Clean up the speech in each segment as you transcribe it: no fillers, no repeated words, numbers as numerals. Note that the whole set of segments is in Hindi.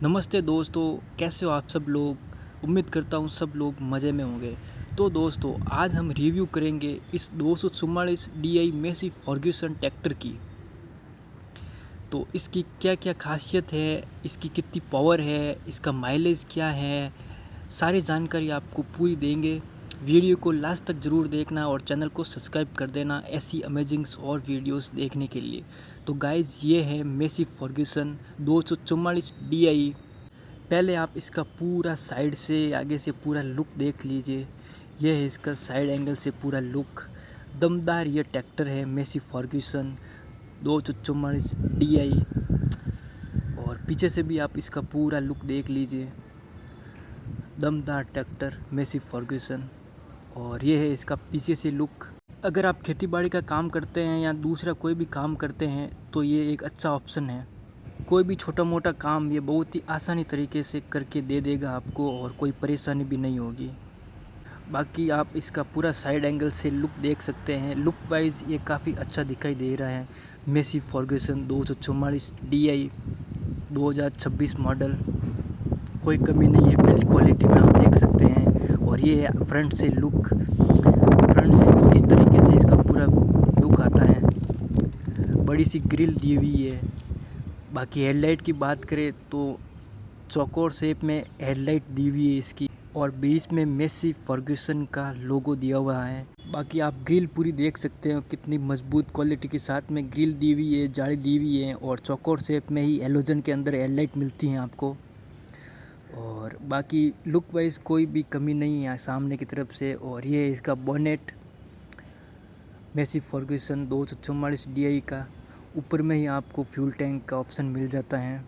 नमस्ते दोस्तों, कैसे हो आप सब लोग। उम्मीद करता हूँ सब लोग मज़े में होंगे। तो दोस्तों, आज हम रिव्यू करेंगे इस 244 DI मेसी फर्ग्यूसन ट्रैक्टर की। तो इसकी क्या क्या खासियत है, इसकी कितनी पावर है, इसका माइलेज क्या है, सारी जानकारी आपको पूरी देंगे। वीडियो को लास्ट तक ज़रूर देखना और चैनल को सब्सक्राइब कर देना ऐसी अमेजिंग्स और वीडियोस देखने के लिए। तो गाइज़, ये है मेसी फर्ग्यूसन 244 DI। पहले आप इसका पूरा साइड से आगे से पूरा लुक देख लीजिए। यह है इसका साइड एंगल से पूरा लुक। दमदार ये ट्रैक्टर है मेसी फर्ग्यूसन 244 DI। और पीछे से भी आप इसका पूरा लुक देख लीजिए। दमदार ट्रैक्टर मेसी फर्ग्यूसन। और ये है इसका पीछे से लुक। अगर आप खेती बाड़ी का काम करते हैं या दूसरा कोई भी काम करते हैं तो ये एक अच्छा ऑप्शन है। कोई भी छोटा मोटा काम ये बहुत ही आसानी तरीके से करके दे देगा आपको और कोई परेशानी भी नहीं होगी। बाकी आप इसका पूरा साइड एंगल से लुक देख सकते हैं। लुक वाइज ये काफ़ी अच्छा दिखाई दे रहा है। Massey Ferguson 244 DI 2026 model. कोई कमी नहीं है बिल्ड क्वालिटी में, आप देख सकते हैं। और ये फ्रंट से लुक, फ्रंट से कुछ इस तरीके से इसका पूरा लुक आता है। बड़ी सी ग्रिल दी हुई है। बाकी हेडलाइट की बात करें तो चौकोर शेप में हेडलाइट दी हुई है इसकी, और बीच में मेसी फर्ग्यूसन का लोगो दिया हुआ है। बाकी आप ग्रिल पूरी देख सकते हो, कितनी मजबूत क्वालिटी के साथ में ग्रिल दी हुई है, जाली दी हुई है। और चौकोर शेप में ही हेलोजन के अंदर हेडलाइट मिलती हैं आपको। और बाकी लुक वाइज कोई भी कमी नहीं है सामने की तरफ से। और ये है इसका बोनेट मेसी फर्ग्यूसन 244 DI का। ऊपर में ही आपको फ्यूल टैंक का ऑप्शन मिल जाता है।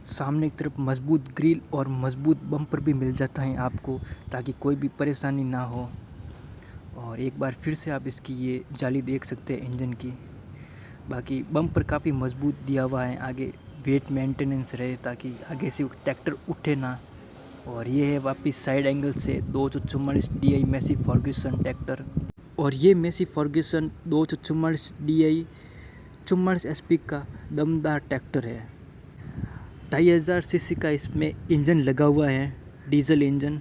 सामने की तरफ मजबूत ग्रिल और मजबूत बम्पर भी मिल जाता है आपको, ताकि कोई भी परेशानी ना हो। और एक बार फिर से आप इसकी ये जाली देख सकते हैं इंजन की। बाकी बम्पर काफ़ी मजबूत दिया हुआ है, आगे वेट मेंटेनेंस रहे ताकि आगे से ट्रैक्टर उठे ना। और ये है वापस साइड एंगल से 244 DI मेसी फर्ग्यूसन ट्रैक्टर। और ये मेसी फर्ग्यूसन 244 DI 44 SP का दमदार ट्रैक्टर है। 2500 सीसी का इसमें इंजन लगा हुआ है, डीजल इंजन।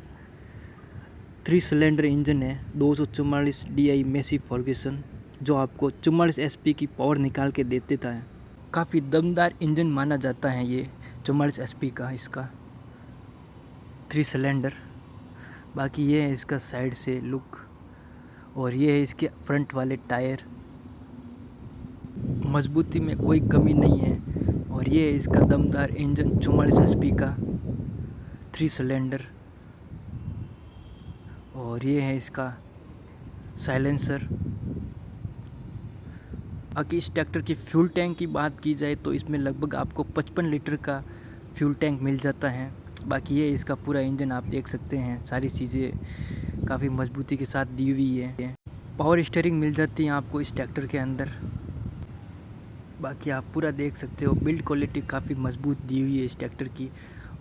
3 सिलेंडर इंजन है 244 DI मेसी फर्ग्यूसन, जो आपको 44 SP की पावर निकाल के दे देता है। काफ़ी दमदार इंजन माना जाता है ये 44 SP का इसका 3 सिलेंडर। बाकी ये है इसका साइड से लुक। और ये है इसके फ्रंट वाले टायर। मजबूती में कोई कमी नहीं है। और ये है इसका दमदार इंजन 44 SP का 3 सिलेंडर। और ये है इसका साइलेंसर। बाकी इस ट्रैक्टर की फ्यूल टैंक की बात की जाए तो इसमें लगभग आपको 55 लीटर का फ्यूल टैंक मिल जाता है। बाकी ये इसका पूरा इंजन आप देख सकते हैं, सारी चीज़ें काफ़ी मजबूती के साथ दी हुई है। पावर स्टीयरिंग मिल जाती है आपको इस ट्रैक्टर के अंदर। बाकी आप पूरा देख सकते हो, बिल्ड क्वालिटी काफ़ी मजबूत दी हुई है इस ट्रैक्टर की।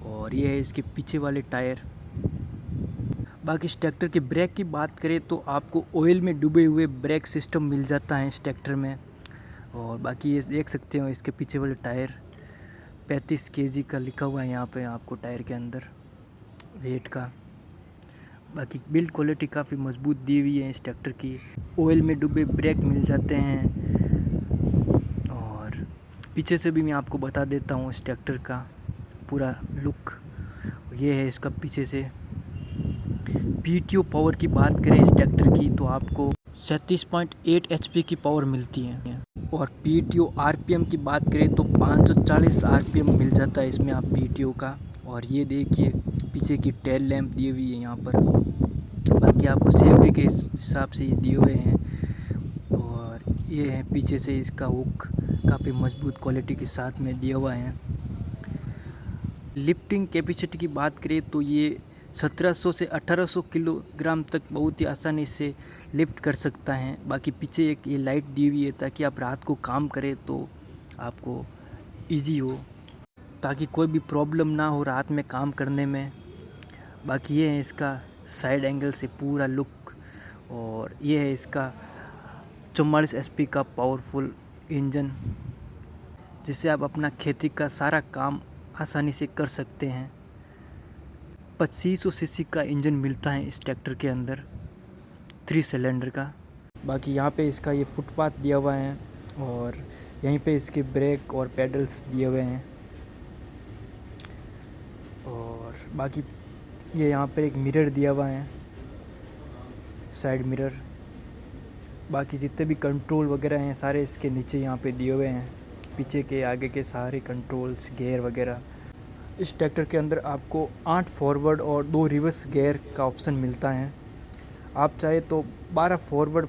और ये है इसके पीछे वाले टायर। बाकी इस ट्रैक्टर के ब्रेक की बात करें तो आपको ऑयल में डूबे हुए ब्रेक सिस्टम मिल जाता है इस ट्रैक्टर में। और बाकी ये देख सकते हो इसके पीछे वाले टायर 35 kg का लिखा हुआ है यहाँ पे आपको टायर के अंदर वेट का। बाकी बिल्ड क्वालिटी काफ़ी मजबूत दी हुई है इस ट्रैक्टर की। ऑयल में डूबे ब्रेक मिल जाते हैं। और पीछे से भी मैं आपको बता देता हूँ इस ट्रैक्टर का पूरा लुक। ये है इसका पीछे से। PTO पावर की बात करें इस ट्रैक्टर की तो आपको 37.8 HP की पावर मिलती है। और PTO RPM की बात करें तो 540 RPM मिल जाता है इसमें आप PTO का। और ये देखिए पीछे की टेल लैंप दी हुई है यहाँ पर। बाकी आपको सेफ्टी के हिसाब से ये दिए हुए हैं। और ये है पीछे से इसका हुक, काफ़ी मजबूत क्वालिटी के साथ में दिया हुआ है। लिफ्टिंग कैपेसिटी की बात करें तो ये 1700 से 1800 किलोग्राम तक बहुत ही आसानी से लिफ्ट कर सकता है। बाकी पीछे एक ये लाइट दी हुई है ताकि आप रात को काम करें तो आपको इजी हो, ताकि कोई भी प्रॉब्लम ना हो रात में काम करने में। बाकी ये है इसका साइड एंगल से पूरा लुक। और ये है इसका 44 SP का पावरफुल इंजन, जिससे आप अपना खेती का सारा काम आसानी से कर सकते हैं। 2500 सीसी का इंजन मिलता है इस ट्रैक्टर के अंदर, 3 सिलेंडर का। बाकी यहाँ पे इसका ये फुटपाथ दिया हुआ है और यहीं पे इसके ब्रेक और पेडल्स दिए हुए हैं। और बाकी ये यहाँ पर एक मिरर दिया हुआ है, साइड मिरर। बाकी जितने भी कंट्रोल वगैरह हैं सारे इसके नीचे यहाँ पे दिए हुए हैं, पीछे के आगे के सारे कंट्रोल्स, गियर वगैरह। इस ट्रैक्टर के अंदर आपको 8 फॉरवर्ड और 2 रिवर्स गियर का ऑप्शन मिलता है। आप चाहे तो 12 फॉरवर्ड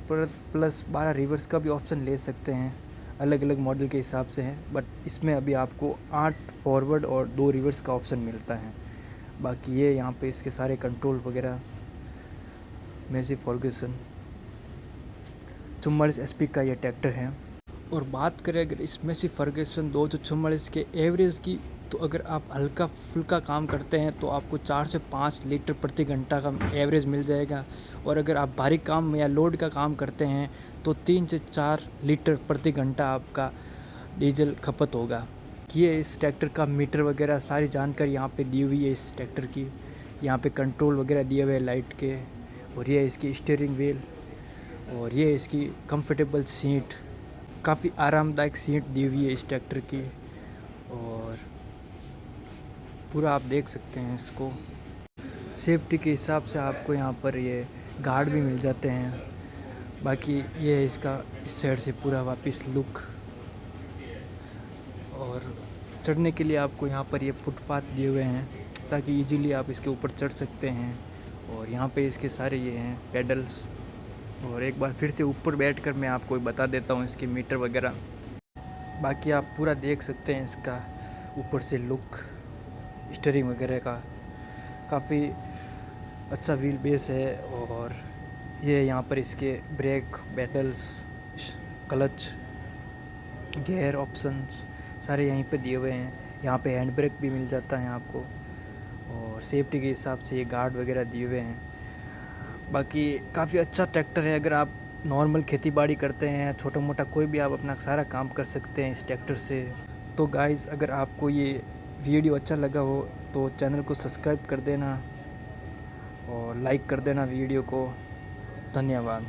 प्लस 12 रिवर्स का भी ऑप्शन ले सकते हैं, अलग अलग मॉडल के हिसाब से है, बट इसमें अभी आपको 8 फॉरवर्ड और 2 रिवर्स का ऑप्शन मिलता है। बाकी ये यहाँ पे इसके सारे कंट्रोल वगैरह। मेसी फर्ग्यूसन 44 एचपी का ये ट्रैक्टर है। और बात करें अगर इस मेसी फर्ग्यूसन 244 के एवरेज की, तो अगर आप हल्का फुल्का काम करते हैं तो आपको 4 से 5 लीटर प्रति घंटा का एवरेज मिल जाएगा। और अगर आप भारी काम या लोड का काम करते हैं तो 3 से 4 लीटर प्रति घंटा आपका डीजल खपत होगा। ये इस ट्रैक्टर का मीटर वगैरह सारी जानकारी यहाँ पे दी हुई है इस ट्रैक्टर की। यहाँ पे कंट्रोल वगैरह दिए हुए हैं लाइट के। और ये इसकी स्टीयरिंग व्हील और ये इसकी कंफर्टेबल सीट, काफ़ी आरामदायक सीट दी हुई है इस ट्रैक्टर की। और पूरा आप देख सकते हैं इसको। सेफ्टी के हिसाब से आपको यहाँ पर ये गार्ड भी मिल जाते हैं। बाकी ये है इसका इस साइड से पूरा वापस लुक। और चढ़ने के लिए आपको यहाँ पर ये फुटपाथ दिए हुए हैं ताकि इजीली आप इसके ऊपर चढ़ सकते हैं। और यहाँ पे इसके सारे ये हैं पेडल्स। और एक बार फिर से ऊपर बैठकर मैं आपको बता देता हूँ इसके मीटर वगैरह। बाकी आप पूरा देख सकते हैं इसका ऊपर से लुक, स्टीयरिंग वगैरह का काफ़ी अच्छा व्हील बेस है। और ये यहाँ पर इसके brake, pedals, clutch, gear options सारे यहीं पे दिए हुए हैं। यहाँ पे हैंड ब्रेक भी मिल जाता है आपको। और सेफ्टी के हिसाब से ये गार्ड वगैरह दिए हुए हैं। बाकी काफ़ी अच्छा ट्रैक्टर है। अगर आप नॉर्मल खेती बाड़ी करते हैं, छोटा मोटा कोई भी आप अपना सारा काम कर सकते हैं इस ट्रैक्टर से। तो गाइस, अगर आपको ये वीडियो अच्छा लगा हो तो चैनल को सब्सक्राइब कर देना और लाइक कर देना वीडियो को। धन्यवाद।